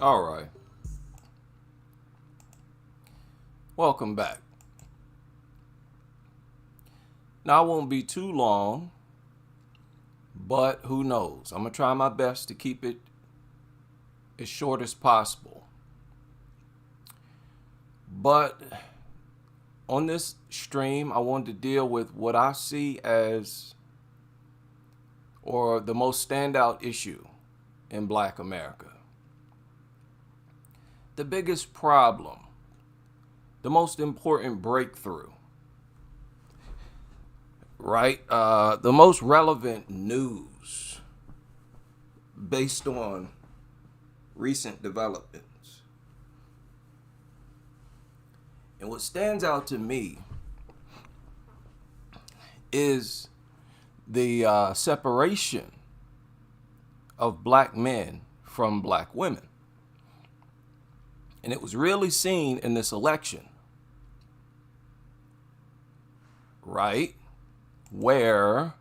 All right. Welcome back. Now, I won't be too long, but who knows? I'm going to try my best to keep it as short as possible. But on this stream, I wanted to deal with what I see as, or the most standout issue in Black America. The biggest problem, the most important breakthrough, right? The most relevant news based on recent developments. And what stands out to me is the separation of black men from black women. And it was really seen in this election, right? Where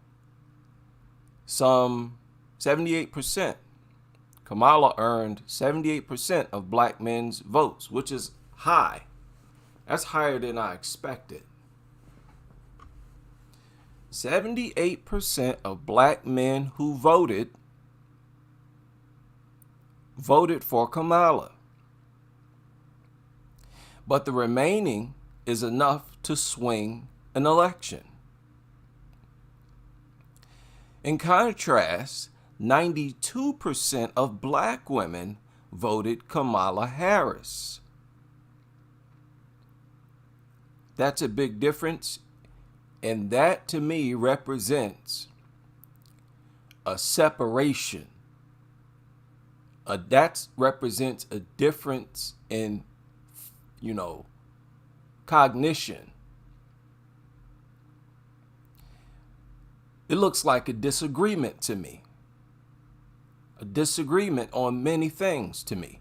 some 78%, Kamala earned 78% of black men's votes, which is high. That's higher than I expected. 78% of black men who voted for Kamala. But the remaining is enough to swing an election. In contrast, 92% of black women voted Kamala Harris. That's a big difference, and that to me represents a separation. That represents a difference in, cognition. It looks like a disagreement to me. A disagreement on many things to me.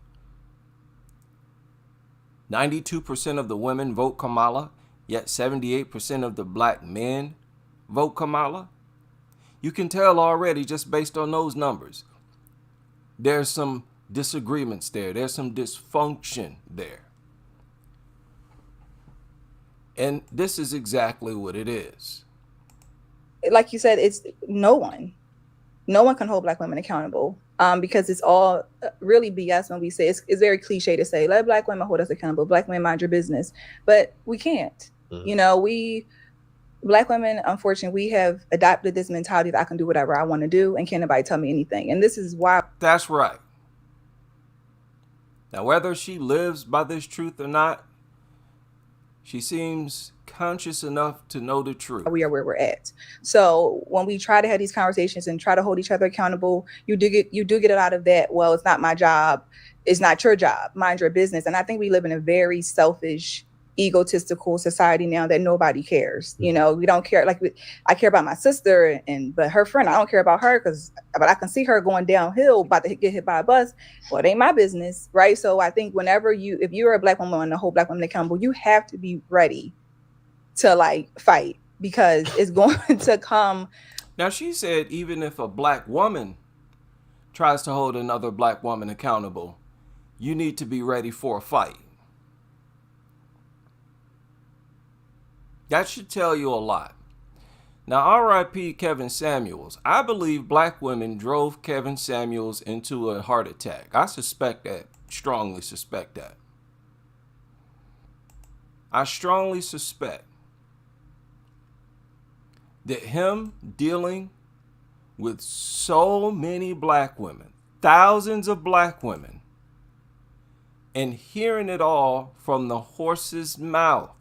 92% of the women vote Kamala, yet 78% of the black men vote Kamala. You can tell already just based on those numbers. There's some disagreements there. There's some dysfunction there. And this is exactly what it is. Like you said, it's no one can hold black women accountable because it's all really BS when we say it's very cliche to say, let black women hold us accountable. Black women mind your business. But we can't. Mm-hmm. Black women, unfortunately, we have adopted this mentality that I can do whatever I want to do and can't nobody tell me anything. And this is why. That's right. Now, whether she lives by this truth or not, she seems conscious enough to know the truth. We are where we're at. So when we try to have these conversations and try to hold each other accountable, you do get it out of that. Well, it's not my job. It's not your job. Mind your business. And I think we live in a very selfish, egotistical society now that nobody cares. We don't care. I care about my sister, but her friend, I don't care about her but I can see her going downhill, about to get hit by a bus. Well, it ain't my business, right? So I think if you're a black woman and the whole black woman accountable, you have to be ready to fight because it's going to come. Now, she said even if a black woman tries to hold another black woman accountable, you need to be ready for a fight. That should tell you a lot. Now, R.I.P. Kevin Samuels. I believe black women drove Kevin Samuels into a heart attack. I suspect that, strongly suspect that. I strongly suspect that him dealing with so many black women, thousands of black women, and hearing it all from the horse's mouth,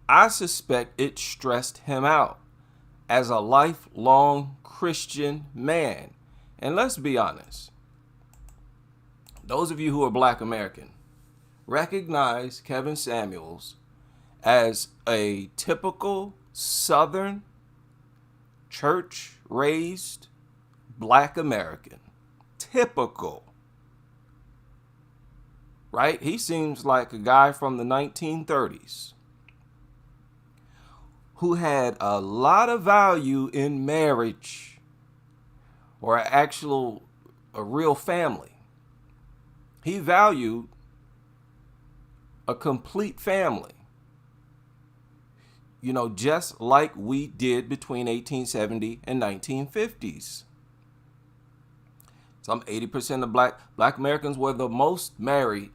I suspect it stressed him out as a lifelong Christian man. And let's be honest, those of you who are black American, recognize Kevin Samuels as a typical Southern church-raised black American. Typical. Right? He seems like a guy from the 1930s who had a lot of value in marriage or actual a real family. He valued a complete family. You know, just like we did between 1870 and 1950s. Some 80% of black Americans were the most married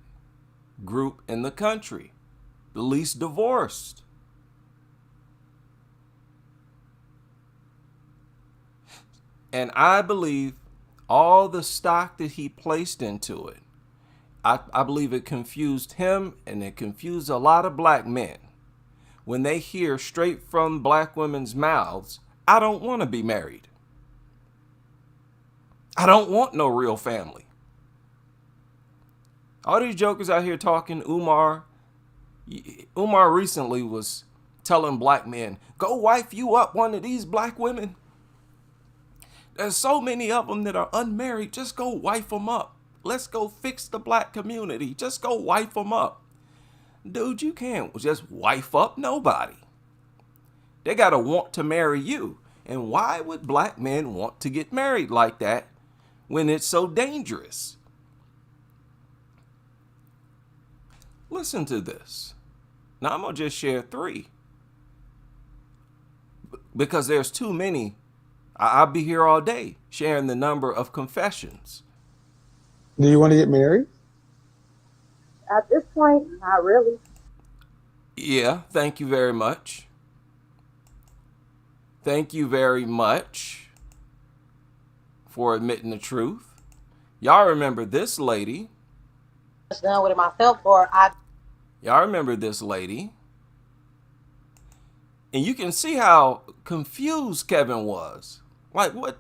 group in the country, the least divorced. And I believe all the stock that he placed into it, I believe it confused him, and it confused a lot of black men when they hear straight from black women's mouths, I don't want to be married. I don't want no real family. All these jokers out here talking, Umar recently was telling black men, go wife you up one of these black women. There's so many of them that are unmarried. Just go wife them up. Let's go fix the black community. Just go wife them up. Dude, you can't just wife up nobody. They got to want to marry you. And why would black men want to get married like that when it's so dangerous? Listen to this. Now, I'm going to just share 3 because there's too many. I'll be here all day sharing the number of confessions. Do you want to get married? At this point, not really. Yeah, thank you very much. Thank you very much for admitting the truth. Y'all remember this lady. Done with it myself, Y'all remember this lady. And you can see how confused Kevin was. Like, what?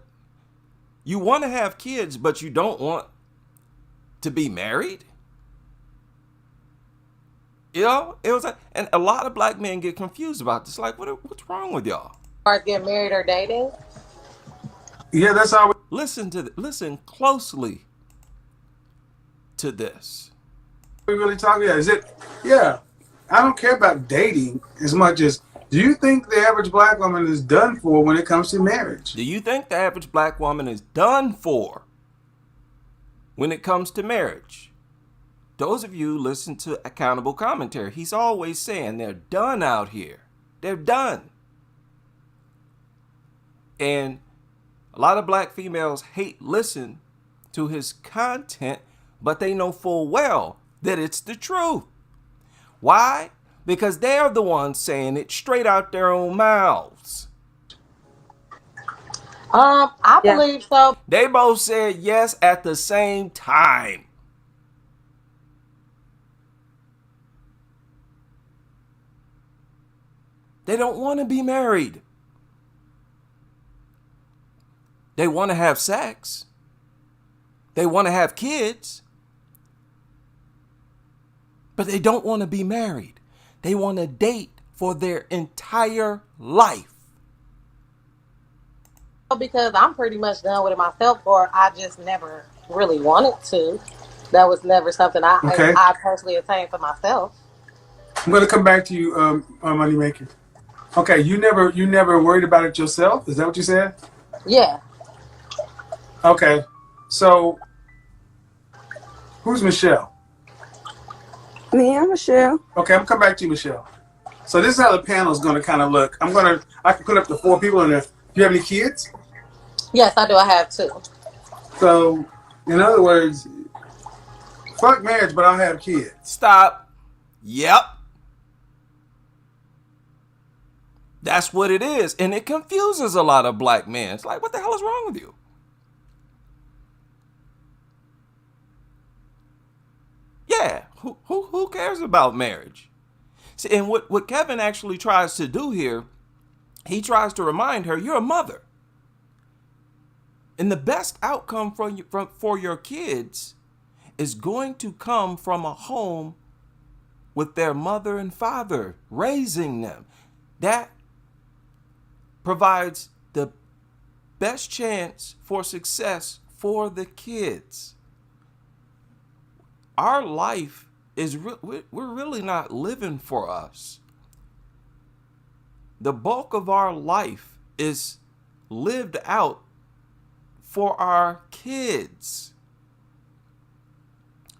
You want to have kids, but you don't want to be married? You know, it was like, and a lot of black men get confused about this. Like, what's wrong with y'all? Or getting married or dating. Yeah, that's how. Listen closely to this. We really talking? Yeah, is it? Yeah, I don't care about dating as much as. Do you think the average black woman is done for when it comes to marriage? Do you think the average black woman is done for when it comes to marriage? Those of you listen to Accountable Commentary. He's always saying they're done out here. They're done. And a lot of black females listen to his content, but they know full well that it's the truth. Why? Because they're the ones saying it straight out their own mouths. I believe so. They both said yes at the same time. They don't want to be married. They want to have sex. They want to have kids. But they don't want to be married. They want to date for their entire life. Because I'm pretty much done with it myself, or I just never really wanted to. That was never something I personally attained for myself. I'm going to come back to you, Moneymaker. Okay, you never worried about it yourself? Is that what you said? Yeah. Okay, so who's Michelle? Me, I'm Michelle. Okay, I'm coming back to you, Michelle. So this is how the panel is going to kind of look. I can put up to 4 people in there. Do you have any kids? Yes, I do. I have 2. So, in other words, fuck marriage, but I'll have kids. Stop. Yep. That's what it is. And it confuses a lot of black men. It's like, what the hell is wrong with you? Yeah, who cares about marriage? See, and what Kevin actually tries to do here, he tries to remind her, you're a mother. And the best outcome for your kids is going to come from a home with their mother and father raising them. That provides the best chance for success for the kids. Our life is, we're really not living for us. The bulk of our life is lived out for our kids.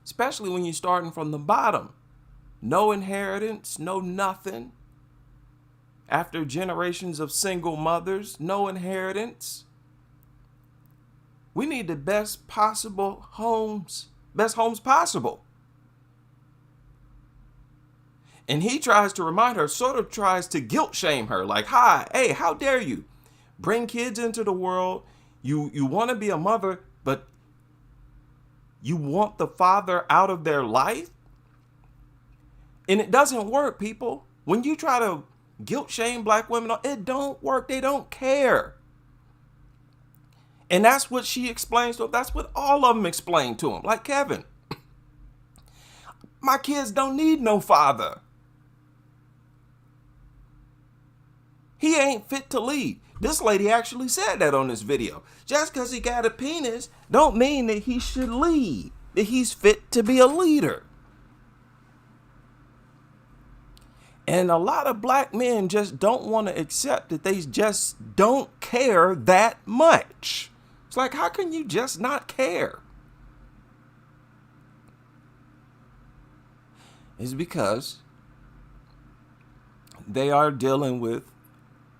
Especially when you're starting from the bottom. No inheritance, no nothing. After generations of single mothers, no inheritance. We need the best homes possible. And he tries to remind her, sort of tries to guilt shame her, like, hey, how dare you bring kids into the world? You want to be a mother, but you want the father out of their life? And it doesn't work, people. When you try to guilt shame black women, it don't work. They don't care. And that's what she explains to him. That's what all of them explain to him. Like, Kevin, my kids don't need no father. He ain't fit to lead. This lady actually said that on this video. Just because he got a penis don't mean that he should lead, that he's fit to be a leader. And a lot of black men just don't want to accept that they just don't care that much. It's like, how can you just not care? It's because they are dealing with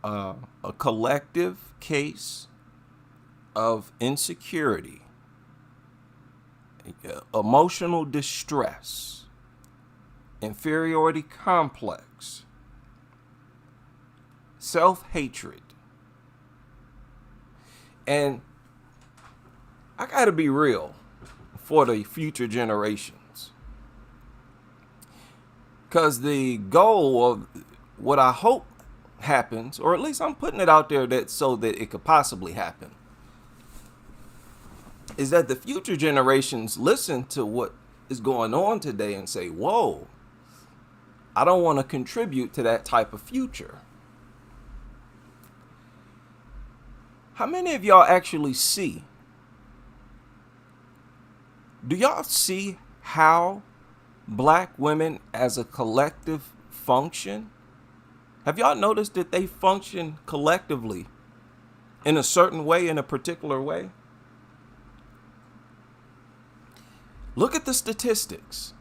a collective case of insecurity, emotional distress, inferiority complex, self-hatred. And I gotta be real for the future generations. Because the goal of what I hope happens, or at least I'm putting it out there that so that it could possibly happen, is that the future generations listen to what is going on today and say, whoa, I don't want to contribute to that type of future. How many of y'all actually see? Do y'all see how black women as a collective function? Have y'all noticed that they function collectively in a certain way, in a particular way? Look at the statistics.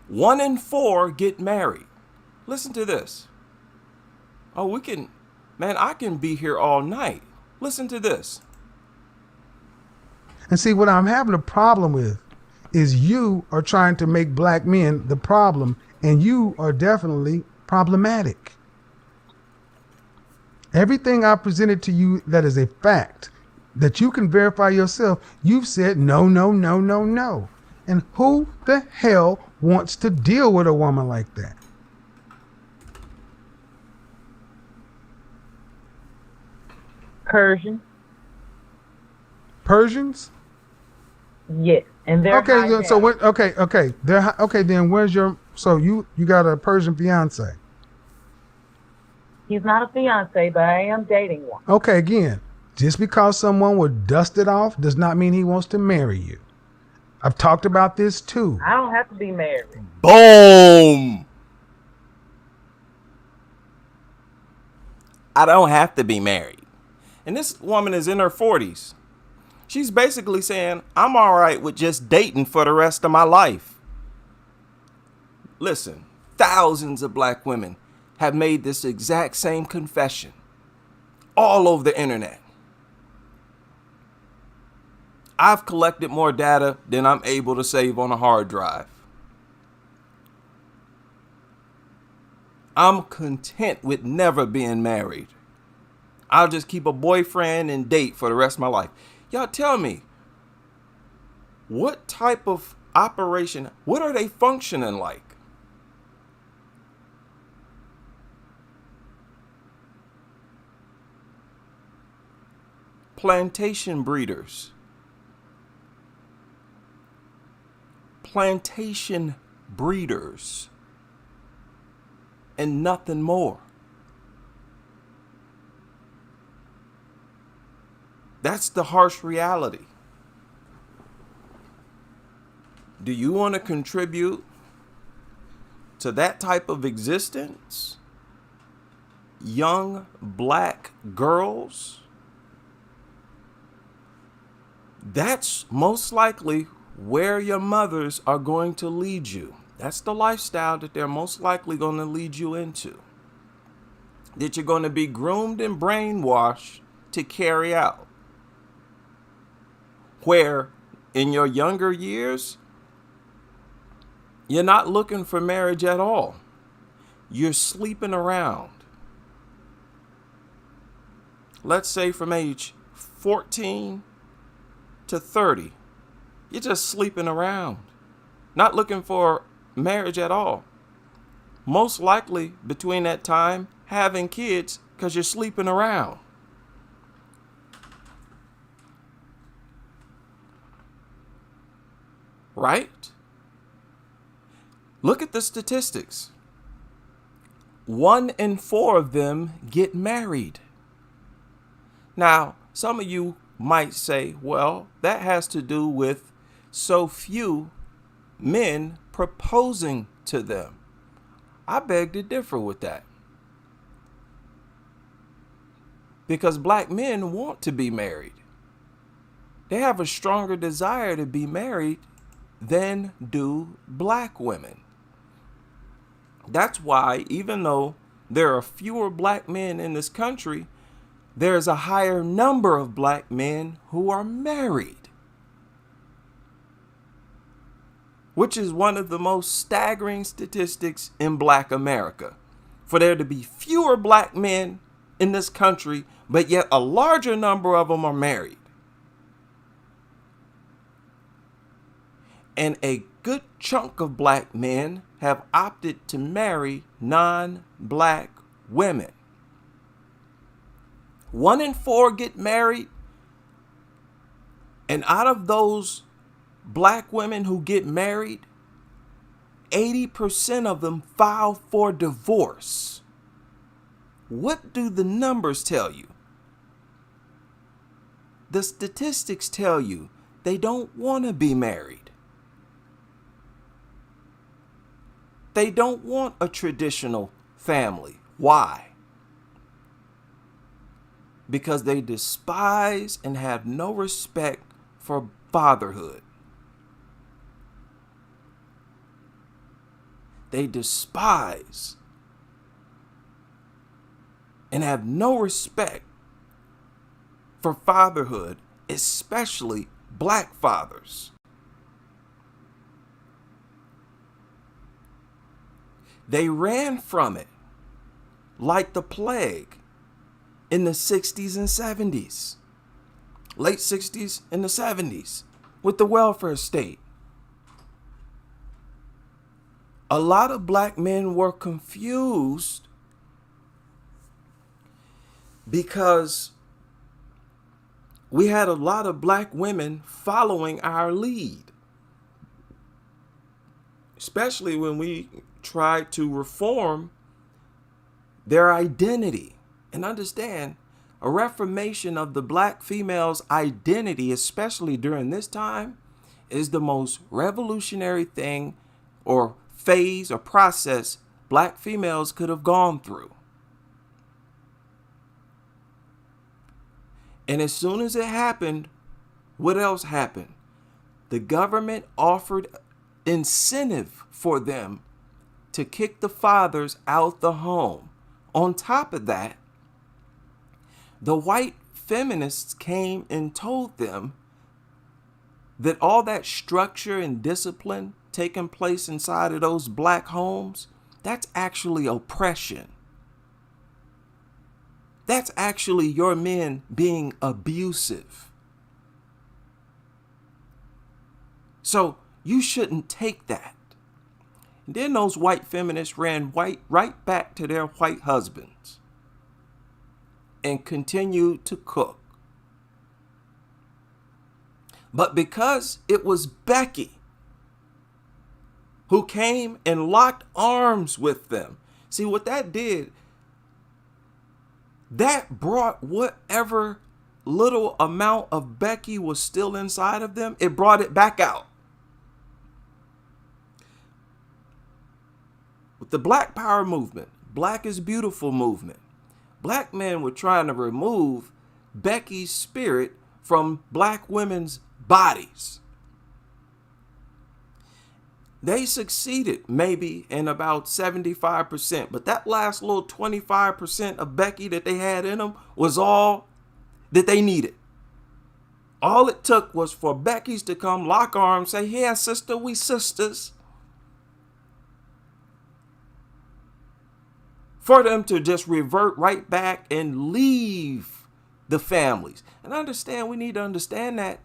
1 in 4 get married. Listen to this. Oh, I can be here all night. Listen to this. And see, what I'm having a problem with is you are trying to make black men the problem, and you are definitely problematic. Everything I presented to you that is a fact that you can verify yourself, you've said no, no, no, no, no. And who the hell wants to deal with a woman like that? Persians? Yes, and they're okay. So what? Okay. They're okay. Then where's your? So you got a Persian fiance? He's not a fiance, but I am dating one. Okay. Again, just because someone would dust it off does not mean he wants to marry you. I've talked about this too. I don't have to be married. Boom. I don't have to be married. And this woman is in her 40s. She's basically saying, I'm all right with just dating for the rest of my life. Listen, thousands of black women have made this exact same confession all over the internet. I've collected more data than I'm able to save on a hard drive. I'm content with never being married. I'll just keep a boyfriend and date for the rest of my life. Y'all tell me, what type of operation, what are they functioning like? Plantation breeders. Plantation breeders. And nothing more. That's the harsh reality. Do you want to contribute to that type of existence? Young black girls That's most likely where your mothers are going to lead you. That's the lifestyle that they're most likely going to lead you into, that you're going to be groomed and brainwashed to carry out. Where in your younger years, you're not looking for marriage at all. You're sleeping around. Let's say from age 14 to 30, you're just sleeping around, not looking for marriage at all. Most likely between that time, having kids because you're sleeping around. Right? Look at the statistics. 1 in 4 of them get married. Now, some of you might say, well, that has to do with so few men proposing to them. I beg to differ with that. Because black men want to be married. They have a stronger desire to be married than do black women. That's why, even though there are fewer black men in this country, there's a higher number of black men who are married, which is one of the most staggering statistics in black America. For there to be fewer black men in this country, but yet a larger number of them are married. And a good chunk of black men have opted to marry non-black women. 1 in 4 get married, and out of those black women who get married, 80% of them file for divorce. What do the numbers tell you? The statistics tell you they don't want to be married. They don't want a traditional family. Why? Because they despise and have no respect for fatherhood. They despise and have no respect for fatherhood, especially black fathers. They ran from it like the plague in the 60s and 70s, late 60s and the 70s with the welfare state. A lot of black men were confused because we had a lot of black women following our lead, especially when we tried to reform their identity. And understand, a reformation of the black female's identity, especially during this time, is the most revolutionary thing or phase or process black females could have gone through. And as soon as it happened, what else happened? The government offered incentive for them to kick the fathers out the home. On top of that, the white feminists came and told them that all that structure and discipline taking place inside of those black homes, that's actually oppression. That's actually your men being abusive. So you shouldn't take that. And then those white feminists ran right back to their white husbands and continued to cook. But because it was Becky who came and locked arms with them, see what that did? That brought whatever little amount of Becky was still inside of them, it brought it back out. With the Black Power movement, Black is Beautiful movement, black men were trying to remove Becky's spirit from black women's bodies. They succeeded maybe in about 75%, but that last little 25% of Becky that they had in them was all that they needed. All it took was for Becky's to come lock arms, say, "Yeah, sister, we sisters." For them to just revert right back and leave the families. And we need to understand that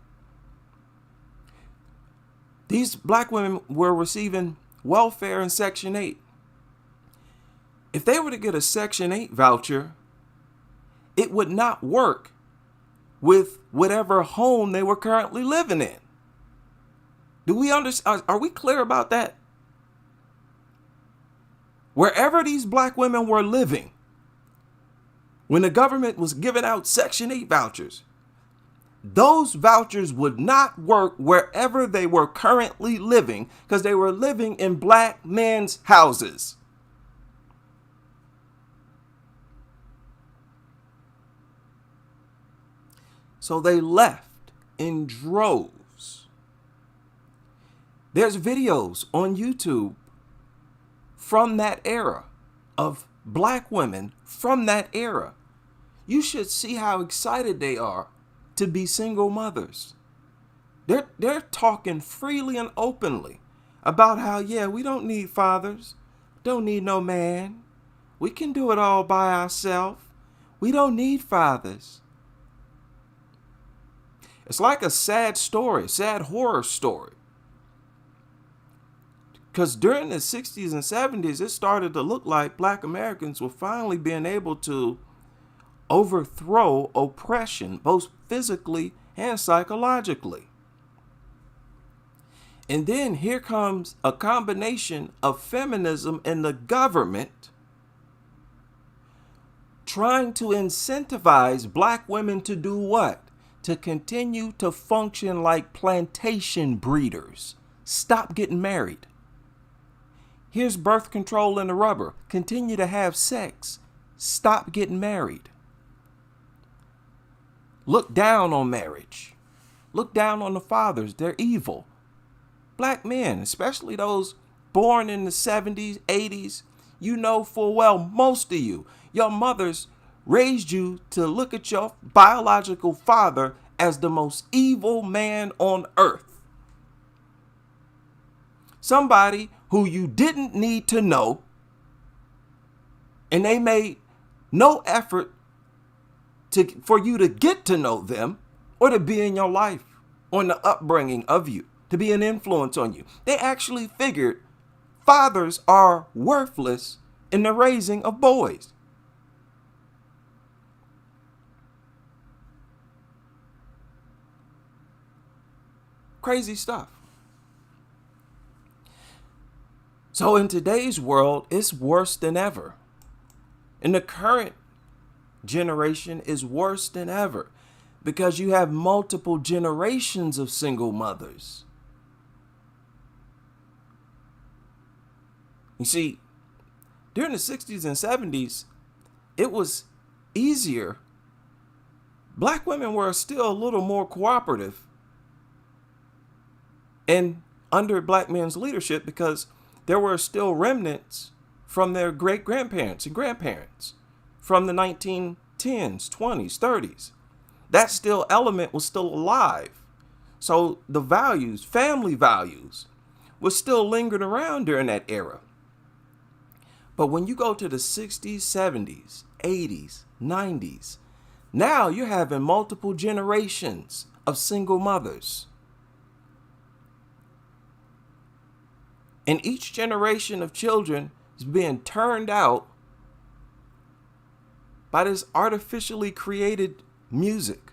these black women were receiving welfare in Section 8. If they were to get a Section 8 voucher, it would not work with whatever home they were currently living in. Do we understand? Are we clear about that? Wherever these black women were living, when the government was giving out Section 8 vouchers, those vouchers would not work wherever they were currently living because they were living in black men's houses. So they left in droves. There's videos on YouTube from that era of black women from that era. You should see how excited they are to be single mothers. They're talking freely and openly about how, yeah, we don't need fathers, don't need no man. We can do it all by ourselves. We don't need fathers. It's like a sad story, sad horror story. Because during the 60s and 70s, it started to look like black Americans were finally being able to overthrow oppression, both physically and psychologically. And then here comes a combination of feminism and the government trying to incentivize black women to do what? To continue to function like plantation breeders. Stop getting married. Here's birth control and the rubber. Continue to have sex. Stop getting married. Look down on marriage. Look down on the fathers. They're evil. Black men, especially those born in the 70s, 80s, you know full well, most of you, your mothers raised you to look at your biological father as the most evil man on earth. Somebody who you didn't need to know, and they made no effort for you to get to know them or to be in your life or in the upbringing of you, to be an influence on you. They actually figured fathers are worthless in the raising of boys. Crazy stuff. So in today's world, it's worse than ever. In the current generation is worse than ever because you have multiple generations of single mothers. You see, during the 60s and 70s, it was easier. Black women were still a little more cooperative and under black men's leadership because there were still remnants from their great-grandparents and grandparents from the 1910s, 20s, 30s. That still element was still alive. So the values, family values, was still lingering around during that era. But when you go to the 60s, 70s, 80s, 90s, now you're having multiple generations of single mothers. And each generation of children is being turned out by this artificially created music,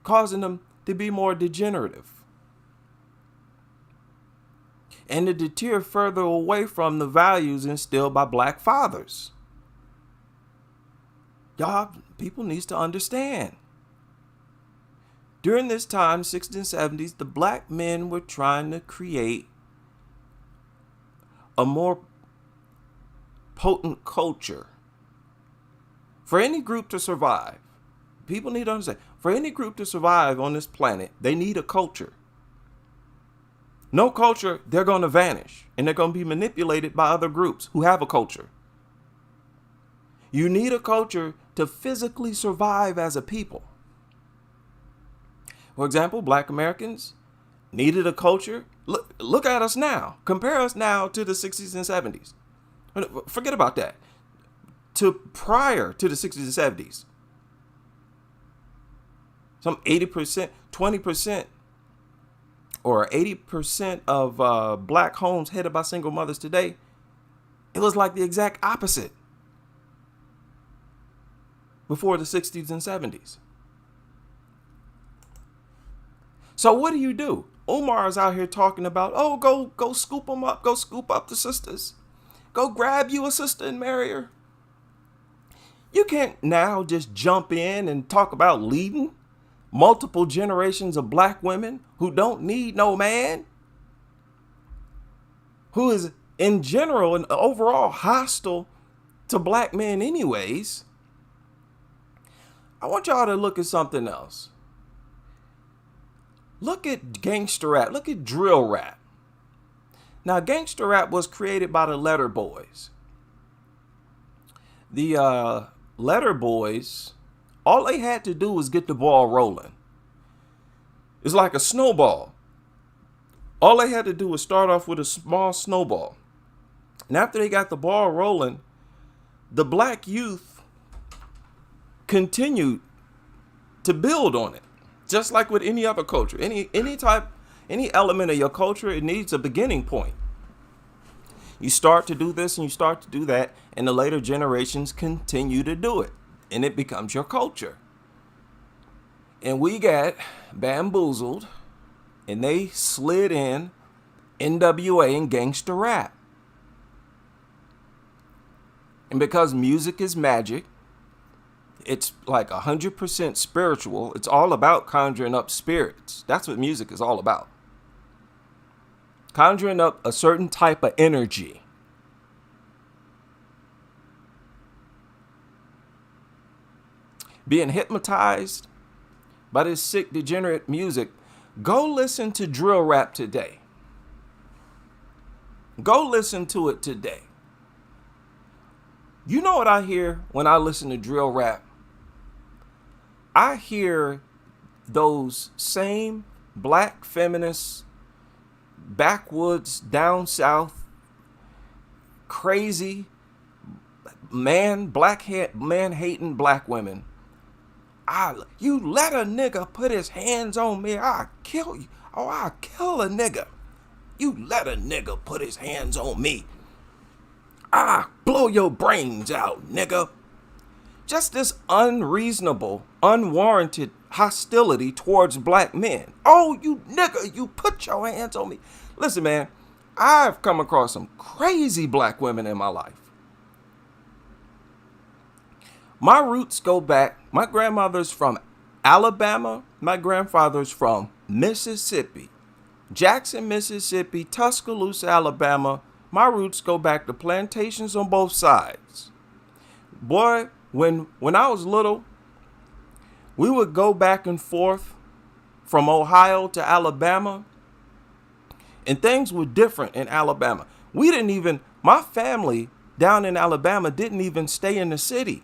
causing them to be more degenerative and to deter further away from the values instilled by black fathers. Y'all, people needs to understand. During this time, 60s and 70s, the black men were trying to create a more potent culture for any group to survive. people need to understand, for any group to survive on this planet, they need a culture. No culture, they're going to vanish, and they're going to be manipulated by other groups who have a culture. You need a culture to physically survive as a people. For example, Black Americans needed a culture. Look at us now. Compare us now to the 60s and 70s. Forget about that. To prior to the 60s and 70s. Some 80%, 20%, or 80% of Black homes headed by single mothers today, it was like the exact opposite before the 60s and 70s. So what do? Umar is out here talking about, oh, go scoop them up, go scoop up the sisters. Go grab you a sister and marry her. You can't now just jump in and talk about leading multiple generations of Black women who don't need no man, who is in general and overall hostile to Black men anyways. I want y'all to look at something else. Look at gangster rap. Look at drill rap. Now, gangster rap was created by the Letter Boys. The Letter Boys, all they had to do was get the ball rolling. It's like a snowball. All they had to do was start off with a small snowball. And after they got the ball rolling, the Black youth continued to build on it. Just like with any other culture, any element of your culture, it needs a beginning point. You start to do this and you start to do that, and the later generations continue to do it, and it becomes your culture. And we got bamboozled, and they slid in NWA and gangster rap. And because music is magic, it's like 100% spiritual. It's all about conjuring up spirits. That's what music is all about. Conjuring up a certain type of energy. Being hypnotized by this sick, degenerate music. Go listen to drill rap today. Go listen to it today. You know what I hear when I listen to drill rap? I hear those same Black feminists, backwoods, down south, crazy, man hating Black women. You let a nigga put his hands on me, I'll kill you. Oh, I'll kill a nigga. You let a nigga put his hands on me, I'll blow your brains out, nigga. Just this unreasonable, unwarranted hostility towards Black men. Oh, you nigga, you put your hands on me. Listen, man, I've come across some crazy Black women in my life. My roots go back. My grandmother's from Alabama. My grandfather's from Mississippi. Jackson, Mississippi, Tuscaloosa, Alabama. My roots go back to plantations on both sides. Boy, when I was little, we would go back and forth from Ohio to Alabama, and things were different in Alabama. My family down in Alabama didn't even stay in the city.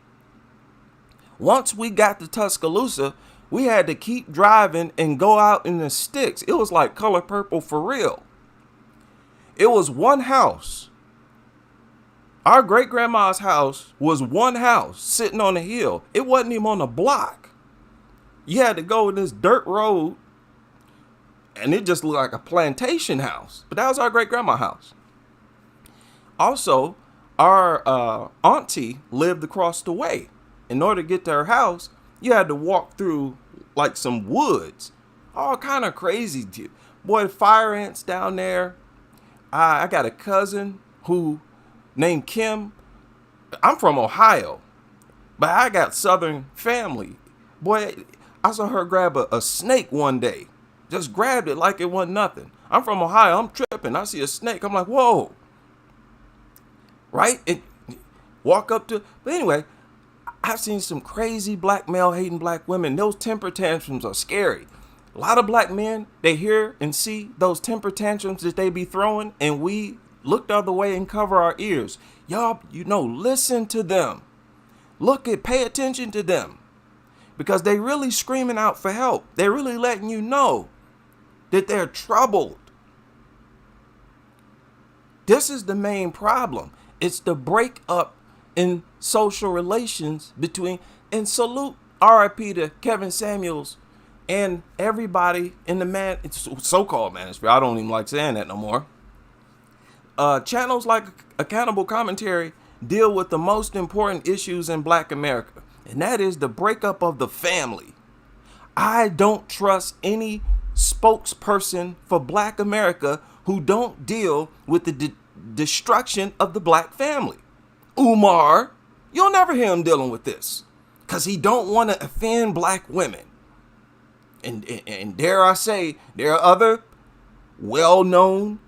Once we got to Tuscaloosa, we had to keep driving and go out in the sticks. It was like Color Purple for real. It was one house. Our great-grandma's house was one house sitting on a hill. It wasn't even on a block. You had to go in this dirt road, and it just looked like a plantation house. But that was our great-grandma's house. Also, our auntie lived across the way. In order to get to her house, you had to walk through like some woods. All kind of crazy. Boy, fire ants down there. I got a cousin who named Kim. I'm from Ohio, but I got Southern family. Boy, I saw her grab a snake one day. Just grabbed it like it wasn't nothing. I'm from Ohio. I'm tripping. I see a snake. I'm like, whoa. Right? Walk up to. But anyway, I've seen some crazy black male hating black women. Those temper tantrums are scary. A lot of black men, they hear and see those temper tantrums that they be throwing, and we look the other way and cover our ears. Y'all, listen to them. Pay attention to them. Because they really screaming out for help. They're really letting you know that they're troubled. This is the main problem. It's the breakup in social relations between, and salute RIP to Kevin Samuels and everybody in the so-called manosphere. I don't even like saying that no more. Channels like Accountable Commentary deal with the most important issues in Black America, and that is the breakup of the family. I don't trust any spokesperson for Black America who don't deal with the destruction of the Black family. Umar, you'll never hear him dealing with this because he don't want to offend Black women. And dare I say, there are other well-known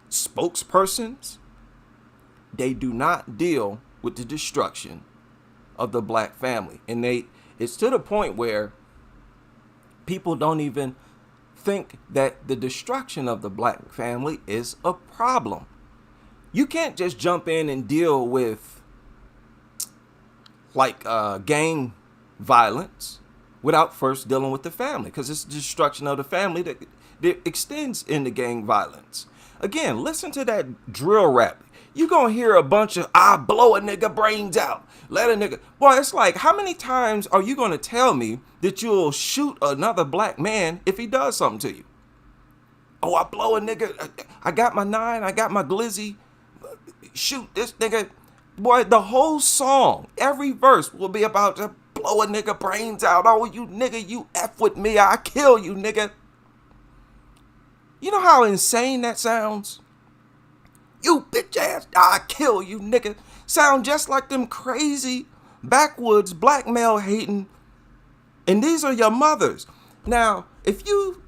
spokespersons. They do not deal with the destruction of the Black family. And it's to the point where people don't even think that the destruction of the Black family is a problem. You can't just jump in and deal with gang violence without first dealing with the family, because it's the destruction of the family that extends into gang violence. Again, listen to that drill rap. You gonna hear a bunch of, I blow a nigga brains out. Let a nigga. Boy, it's like, how many times are you gonna tell me that you'll shoot another Black man if he does something to you? Oh, I blow a nigga. I got my 9, I got my glizzy. Shoot this nigga. Boy, the whole song, every verse will be about to blow a nigga brains out. Oh, you nigga, you F with me, I kill you, nigga. You know how insane that sounds? You bitch ass, I kill you, nigga. Sound just like them crazy backwoods black male hating. And these are your mothers. Now, if you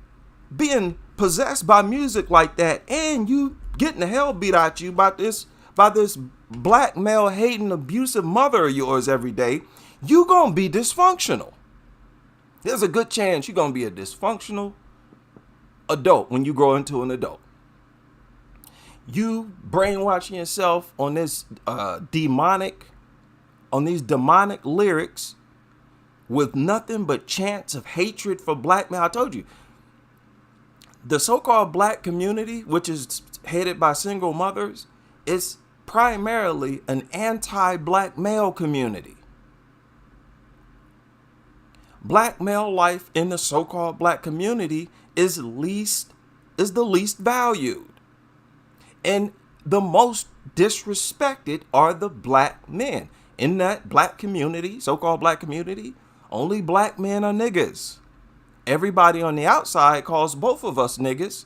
being possessed by music like that and you getting the hell beat out you by this black male hating abusive mother of yours every day, you gonna be dysfunctional. There's a good chance you're gonna be a dysfunctional adult when you grow into an adult. You brainwashing yourself on this demonic lyrics with nothing but chants of hatred for black men. I told you, the so-called Black community, which is headed by single mothers, is primarily an anti-Black male community. Black male life in the so-called Black community is the least valued. And the most disrespected are the Black men. In that Black community, so-called Black community, only Black men are niggas. Everybody on the outside calls both of us niggas,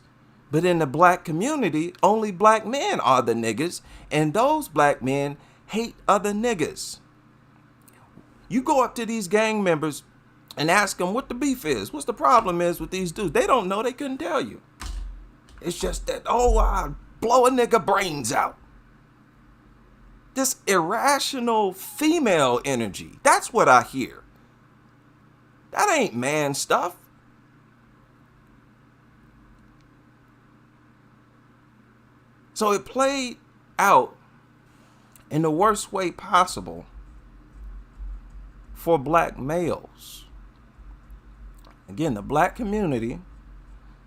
but in the Black community, only Black men are the niggas, and those Black men hate other niggas. You go up to these gang members and ask them what the beef is, what's the problem is with these dudes. They don't know, they couldn't tell you. It's just that, I blow a nigga brains out. This irrational female energy, that's what I hear. That ain't man stuff. So it played out in the worst way possible for Black males. Again, the Black community,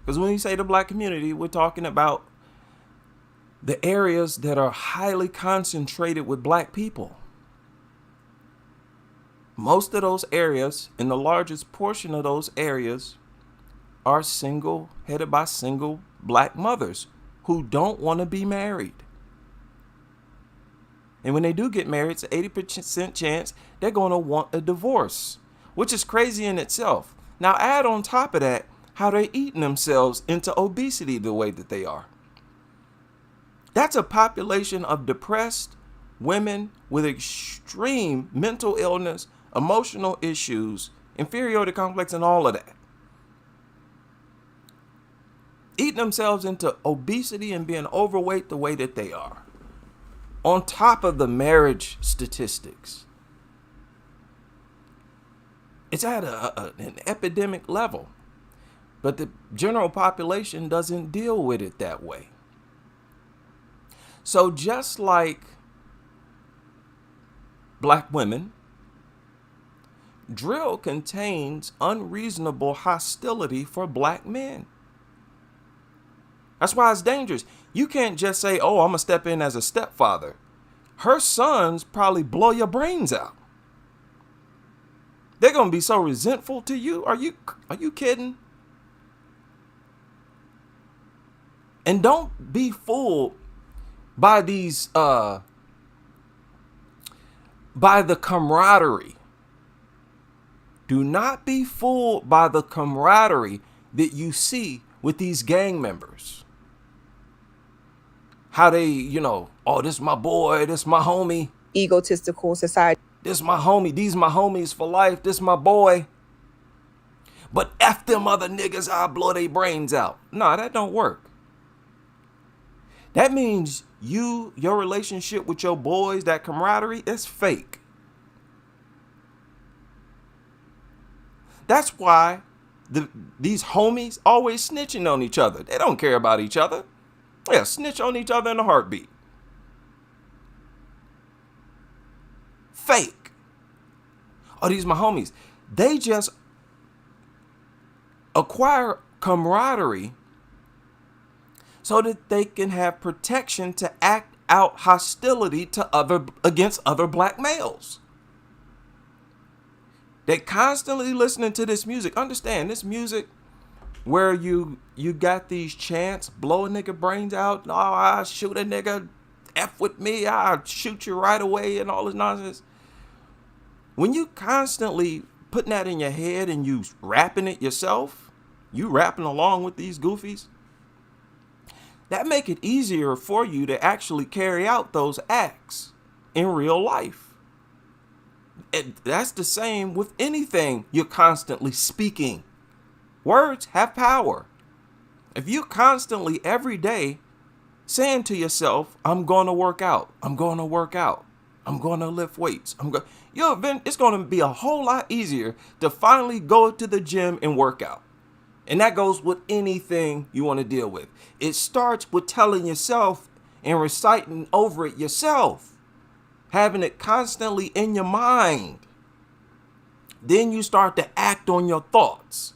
because when you say the Black community, we're talking about the areas that are highly concentrated with Black people. Most of those areas, and the largest portion of those areas, are headed by single Black mothers who don't want to be married. And when they do get married, it's an 80% chance they're going to want a divorce, which is crazy in itself. Now add on top of that how they're eating themselves into obesity the way that they are. That's a population of depressed women with extreme mental illness, emotional issues, inferiority complex, and all of that. Eating themselves into obesity and being overweight the way that they are. On top of the marriage statistics. It's at an epidemic level. But the general population doesn't deal with it that way. So just like black women, drill contains unreasonable hostility for black men. That's why it's dangerous. You can't just say, oh, I'm going to step in as a stepfather. Her sons probably blow your brains out. They're going to be so resentful to you. Are you kidding? And don't be fooled by these, by the camaraderie. Do not be fooled by the camaraderie that you see with these gang members. How they, oh, this is my boy, this is my homie. Egotistical society. This is my homie, these my homies for life, this is my boy. But F them other niggas, I'll blow their brains out. No, that don't work. That means your relationship with your boys, that camaraderie, is fake. That's why these homies always snitching on each other. They don't care about each other. Yeah, snitch on each other in a heartbeat. Fake. Oh, these my homies. They just acquire camaraderie so that they can have protection to act out hostility against other black males. They're constantly listening to this music. Understand, this music where you got these chants, blow a nigga brains out. Oh, I'll shoot a nigga. F with me. I'll shoot you right away and all this nonsense. When you constantly putting that in your head and you rapping it yourself, you rapping along with these goofies, that make it easier for you to actually carry out those acts in real life. That's the same with anything you're constantly speaking. Words have power. If you constantly every day saying to yourself, I'm going to work out, I'm going to work out, I'm going to lift weights, it's going to be a whole lot easier to finally go to the gym and work out. And that goes with anything you want to deal with. It starts with telling yourself and reciting over it yourself, having it constantly in your mind. Then you start to act on your thoughts.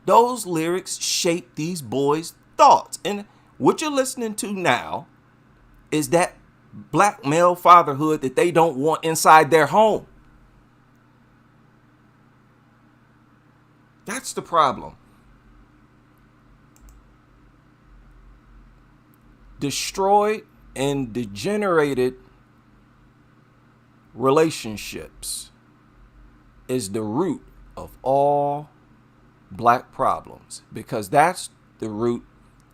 Those lyrics shape these boys' thoughts. And what you're listening to now is that black male fatherhood that they don't want inside their home. That's the problem. Destroyed and degenerated relationships is the root of all black problems, because that's the root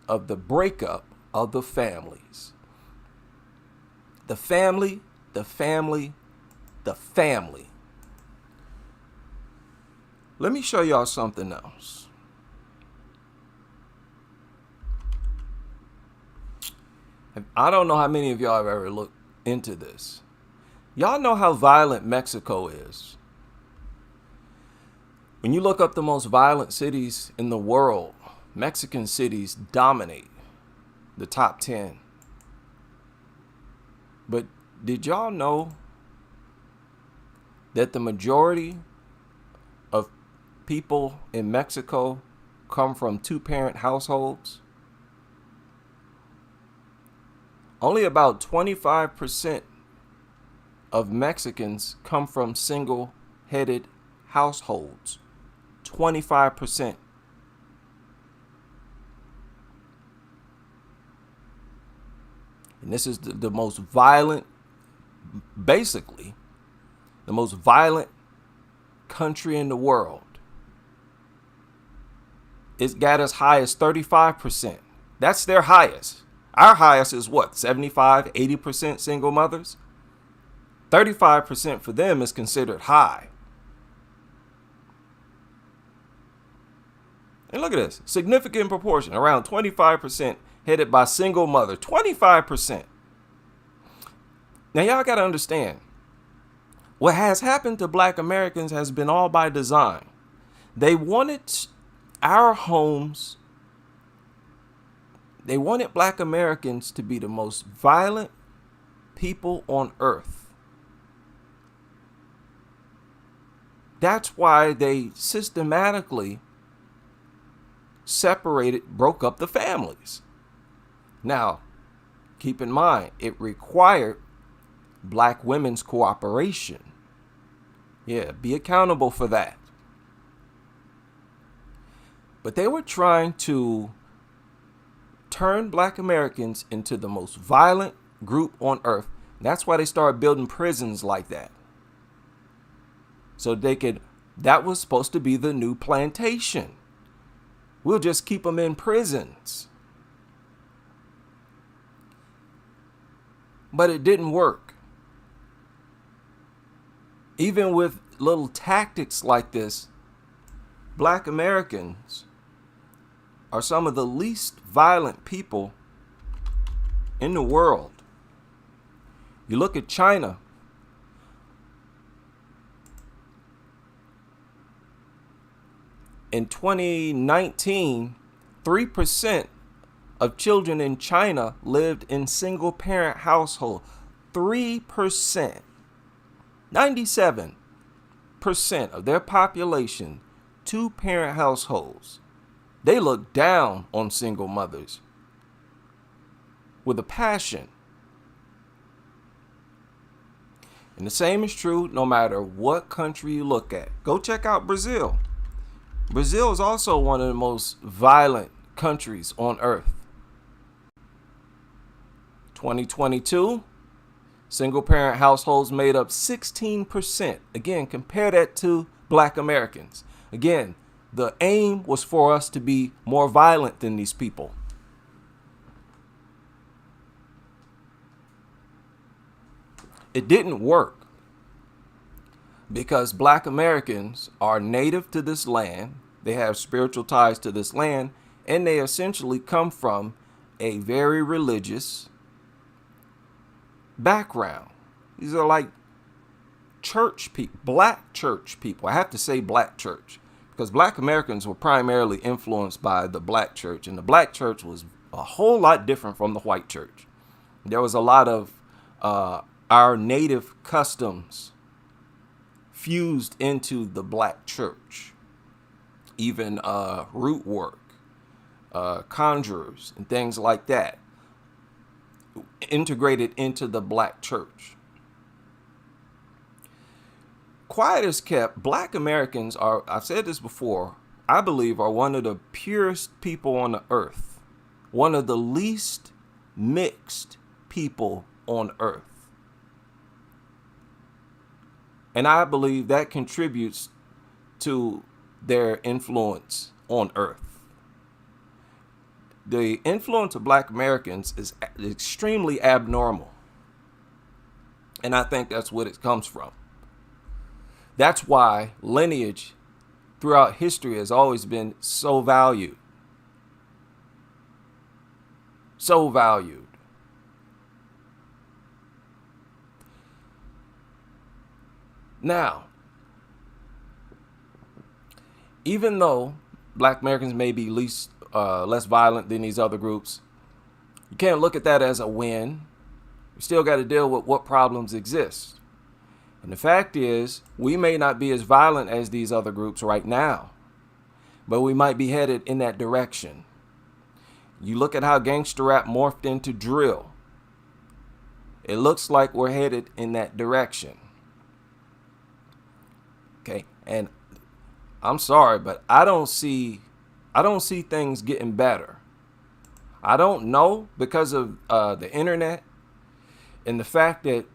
of the breakup of the families. The family, the family, the family. Let me show y'all something else. I don't know how many of y'all have ever looked into this. Y'all know how violent Mexico is. When you look up the most violent cities in the world, Mexican cities dominate the top 10. But did y'all know that the majority of people in Mexico come from two-parent households? Only about 25% of Mexicans come from single-headed households. 25%. And this is the most violent, basically, the most violent country in the world. It's got as high as 35%. That's their highest. Our highest is what? 75, 80% single mothers? 35% for them is considered high. And look at this. Significant proportion, around 25% headed by single mother. 25%. Now y'all got to understand, What has happened to Black Americans has been all by design. They wanted our homes, they wanted Black Americans to be the most violent people on earth. That's why they systematically broke up the families. Now, keep in mind, it required Black women's cooperation. Yeah, be accountable for that. But they were trying to turn Black Americans into the most violent group on earth. And that's why they started building prisons like that. So that was supposed to be the new plantation. We'll just keep them in prisons. But it didn't work. Even with little tactics like this, Black Americans are some of the least violent people in the world. You look at China. In 2019, 3% of children in China lived in single-parent household. 3%. 97% of their population, two-parent households. They look down on single mothers with a passion. And the same is true no matter what country you look at. Go check out Brazil. Brazil is also one of the most violent countries on earth. 2022, single-parent households made up 16%. Again, compare that to Black Americans. Again, the aim was for us to be more violent than these people. It didn't work because Black Americans are native to this land. They have spiritual ties to this land, and they essentially come from a very religious background. These are like church people, Black church people. I have to say Black church because Black Americans were primarily influenced by the Black church, and the Black church was a whole lot different from the white church. There was a lot of our native customs fused into the Black church, even root work, conjurers, and things like that, integrated into the Black church. Quiet as kept, Black Americans are, I've said this before, I believe are one of the purest people on the earth, one of the least mixed people on earth. And I believe that contributes to their influence on earth. The influence of Black Americans is extremely abnormal. And I think that's what it comes from. That's why lineage throughout history has always been so valued. So valued. Now, even though Black Americans may be less violent than these other groups, you can't look at that as a win. You still got to deal with what problems exist. And the fact is, we may not be as violent as these other groups right now, but we might be headed in that direction. You look at how gangster rap morphed into drill. It looks like we're headed in that direction. Okay, and I'm sorry, but I don't see things getting better. I don't know, because of the internet and the fact that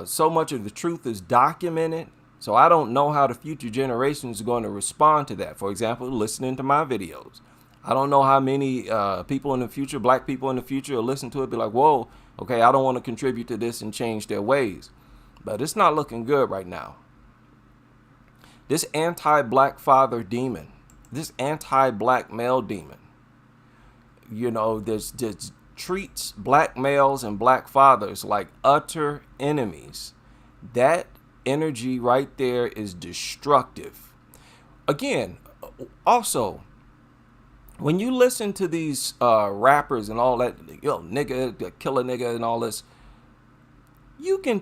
so much of the truth is documented. So I don't know how the future generations are going to respond to that. For example, listening to my videos. I don't know how many people in the future, Black people in the future, will listen to it, be like, whoa, okay, I don't want to contribute to this and change their ways. But it's not looking good right now. This anti-Black father demon, this anti-Black male demon, you know, there's treats Black males and Black fathers like utter enemies. That energy right there is destructive. Again, also, when you listen to these rappers and all that, nigga, the killer nigga and all this, you can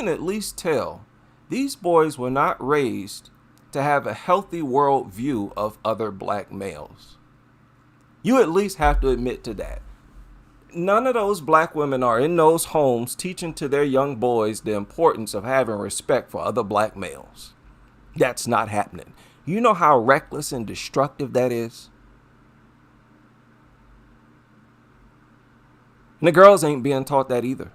at least tell these boys were not raised to have a healthy world view of other black males. You at least have to admit to that. None of those black women are in those homes teaching to their young boys the importance of having respect for other black males. That's not happening. You know how reckless and destructive that is? And the girls ain't being taught that either.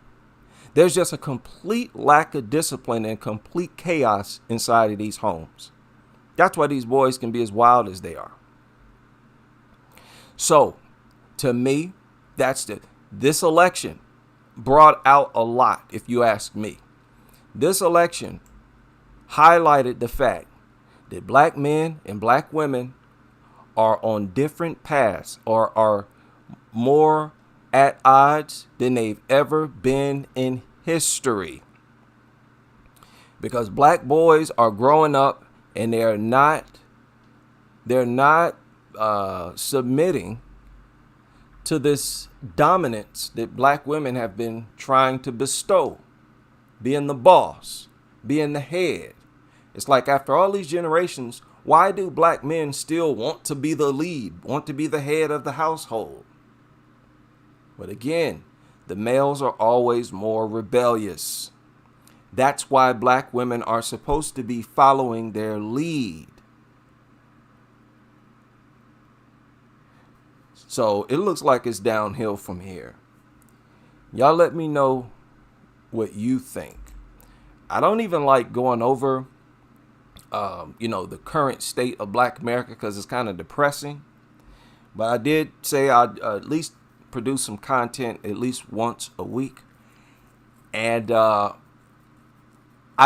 There's just a complete lack of discipline and complete chaos inside of these homes. That's why these boys can be as wild as they are. So, to me, this election brought out a lot, if you ask me. This election highlighted the fact that black men and black women are on different paths or are more at odds than they've ever been in history. Because black boys are growing up and they're not submitting to this dominance that black women have been trying to bestow. Being the boss, being the head. It's like after all these generations, why do black men still want to be the lead, want to be the head of the household? But again, the males are always more rebellious. That's why black women are supposed to be following their lead. So it looks like it's downhill from here. Y'all let me know what you think. I don't even like going over, the current state of black America because it's kind of depressing. But I did say I'd at least produce some content at least once a week. And I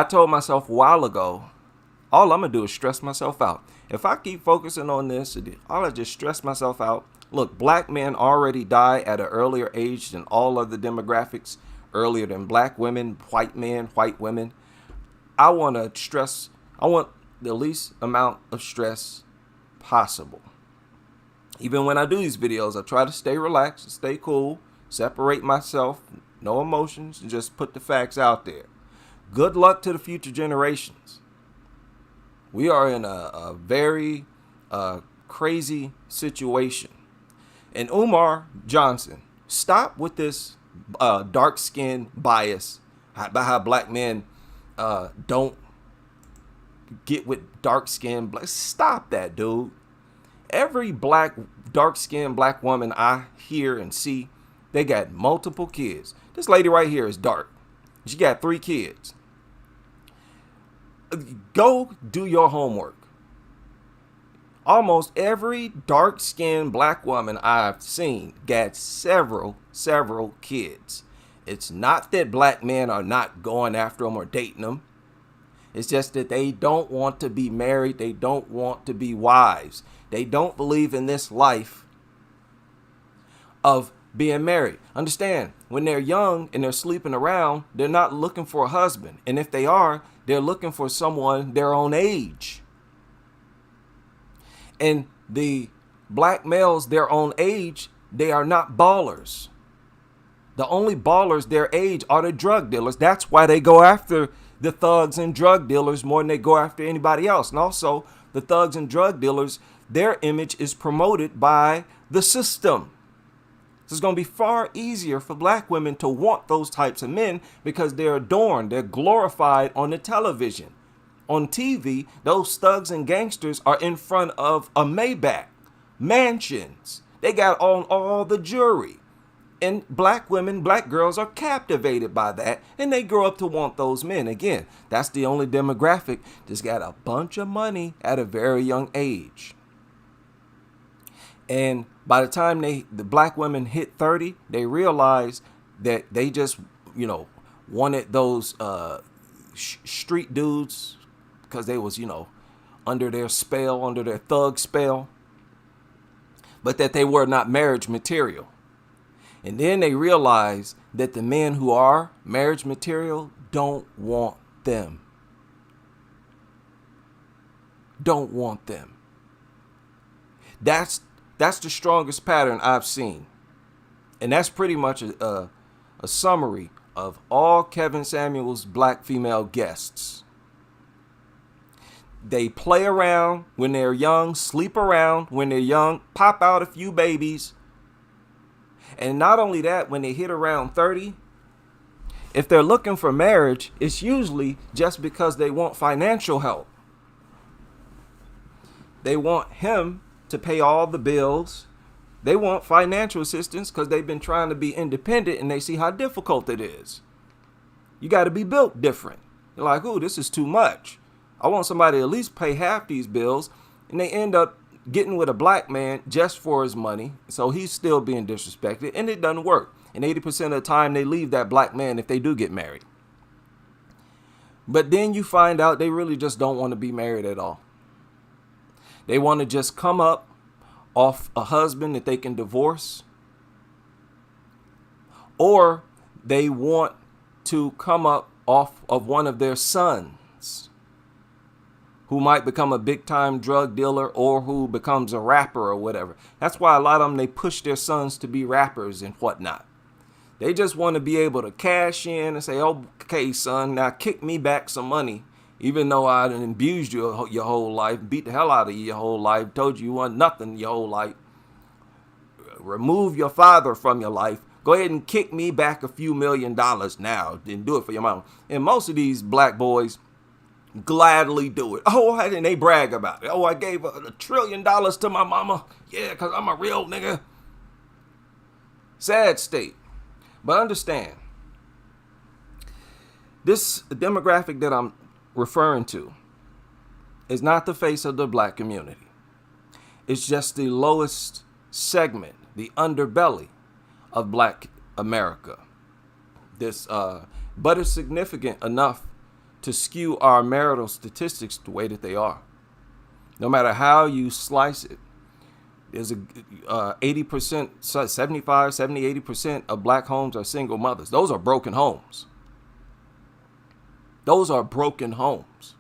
told myself a while ago, all I'm going to do is stress myself out. If I keep focusing on this, I'll just stress myself out. Look, black men already die at an earlier age than all other demographics, earlier than black women, white men, white women. I want the least amount of stress possible. Even when I do these videos, I try to stay relaxed, stay cool, separate myself, no emotions, and just put the facts out there. Good luck to the future generations. We are in a very crazy situation. And Umar Johnson, stop with this dark skin bias about how black men don't get with dark skin. Stop that, dude. Every dark skinned black woman I hear and see, they got multiple kids. This lady right here is dark. She got 3 kids. Go do your homework. Almost every dark-skinned black woman I've seen got several kids. It's not that black men are not going after them or dating them. It's just that they don't want to be married. They don't want to be wives. They don't believe in this life of being married. Understand, when they're young and they're sleeping around, they're not looking for a husband. And if they are, they're looking for someone their own age. And the black males their own age, they are not ballers. The only ballers their age are the drug dealers. That's why they go after the thugs and drug dealers more than they go after anybody else. And also, the thugs and drug dealers, their image is promoted by the system. So it's going to be far easier for black women to want those types of men because they're adorned, they're glorified on the television. On TV, those thugs and gangsters are in front of a Maybach, mansions. They got on all the jewelry. And black women, black girls are captivated by that. And they grow up to want those men. Again, that's the only demographic that's got a bunch of money at a very young age. And by the time the black women hit 30, they realize that they just, wanted those street dudes because they was, under their spell, under their thug spell, but that they were not marriage material. And then they realize that the men who are marriage material don't want them. don't want them. That's the strongest pattern I've seen. And that's pretty much a summary of all Kevin Samuels' black female guests. They play around when they're young, sleep around when they're young, pop out a few babies. And not only that, when they hit around 30, if they're looking for marriage, it's usually just because they want financial help. They want him to pay all the bills. They want financial assistance because they've been trying to be independent and they see how difficult it is. You got to be built different. You're like, ooh, this is too much. I want somebody to at least pay half these bills. And they end up getting with a black man just for his money. So he's still being disrespected and it doesn't work. And 80% of the time they leave that black man if they do get married. But then you find out they really just don't want to be married at all. They want to just come up off a husband that they can divorce, or they want to come up off of one of their sons who might become a big time drug dealer or who becomes a rapper or whatever. That's why a lot of them, they push their sons to be rappers and whatnot. They just want to be able to cash in and say, okay, son, now kick me back some money. Even though I abused you your whole life, beat the hell out of you your whole life, told you you want nothing your whole life, remove your father from your life, go ahead and kick me back a few $1 million now, then do it for your mama. And most of these black boys gladly do it. Oh, and they brag about it. Oh, I gave $1 trillion to my mama. Yeah, because I'm a real nigga. Sad state. But understand, this demographic that I'm referring to is not the face of the black community. It's just the lowest segment, the underbelly of black America. But it's significant enough to skew our marital statistics the way that they are. No matter how you slice it, there's 80%, 75, 70, 80% of black homes are single mothers. Those are broken homes. Those are broken homes.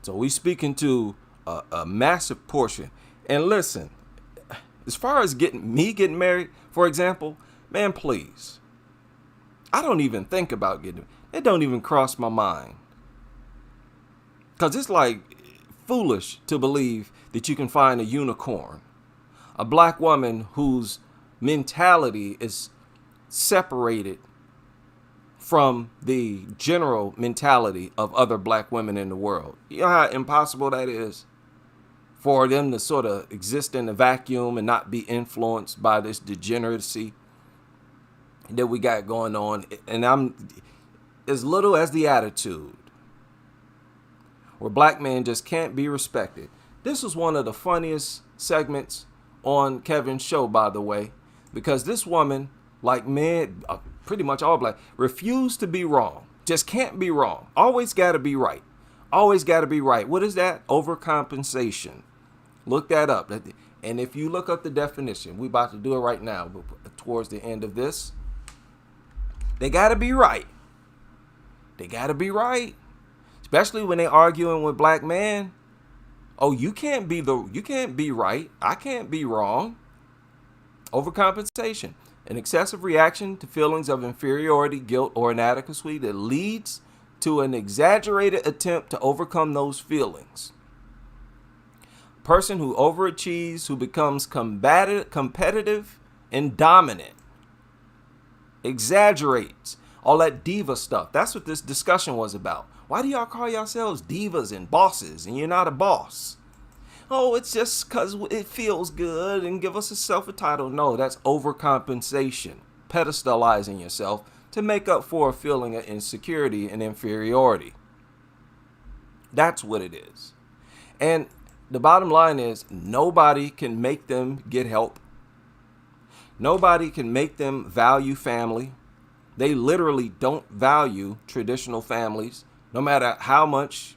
So we speaking to a massive portion. And listen, as far as getting married, for example, man, please. I don't even think about getting, it don't even cross my mind. Because it's like foolish to believe that you can find a unicorn, a black woman whose mentality is separated from the general mentality of other black women in the world. You know how impossible that is for them to sort of exist in a vacuum and not be influenced by this degeneracy that we got going on. And I'm as little as the attitude where black men just can't be respected. This was one of the funniest segments on Kevin's show, by the way, because this woman, like men, pretty much all black, refused to be wrong. Just can't be wrong. Always got to be right. Always got to be right. What is that? Overcompensation. Look that up. And if you look up the definition, we about to do it right now, towards the end of this. They got to be right. They got to be right. Especially when they arguing with black men. Oh, you can't be right. I can't be wrong. Overcompensation. An excessive reaction to feelings of inferiority, guilt, or inadequacy that leads to an exaggerated attempt to overcome those feelings. Person who overachieves, who becomes competitive and dominant. Exaggerates. All that diva stuff. That's what this discussion was about. Why do y'all call yourselves divas and bosses and you're not a boss? Oh, it's just because it feels good and give us a self-entitled. No, that's overcompensation. Pedestalizing yourself to make up for a feeling of insecurity and inferiority. That's what it is. And the bottom line is nobody can make them get help. Nobody can make them value family. They literally don't value traditional families, no matter how much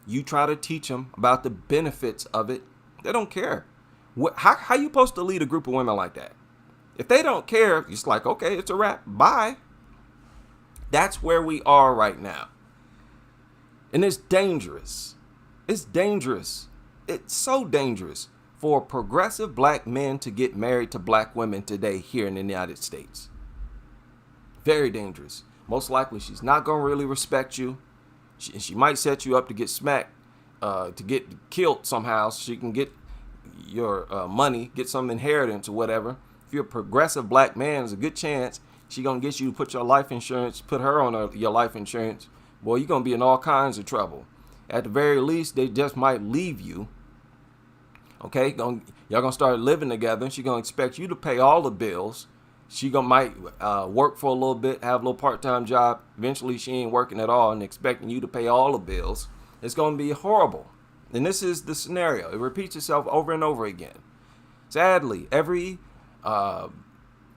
you try to teach them about the benefits of it. They don't care. How you supposed to lead a group of women like that? If they don't care, it's like, okay, it's a wrap. Bye. That's where we are right now. And it's dangerous. It's dangerous. It's so dangerous for progressive black men to get married to black women today here in the United States. Very dangerous. Most likely she's not going to really respect you. She might set you up to get smacked, to get killed somehow so she can get your money, get some inheritance or whatever. If you're a progressive black man, there's a good chance she's going to get you to put your life insurance, put her on your life insurance. Boy, you're going to be in all kinds of trouble. At the very least, they just might leave you. Okay, y'all gonna start living together. She's gonna expect you to pay all the bills. She might work for a little bit, have a little part-time job. Eventually, she ain't working at all and expecting you to pay all the bills. It's gonna be horrible. And this is the scenario. It repeats itself over and over again. Sadly, every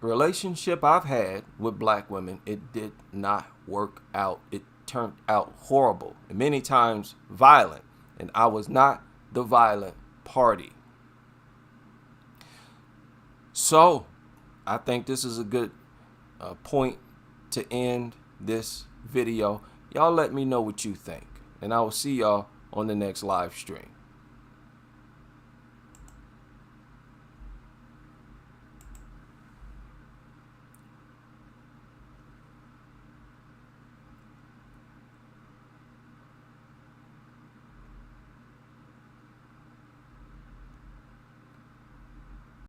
relationship I've had with black women, it did not work out. It turned out horrible and many times violent. And I was not the violent party. So, I think this is a good point to end this video. Y'all let me know what you think. And I will see y'all on the next live stream.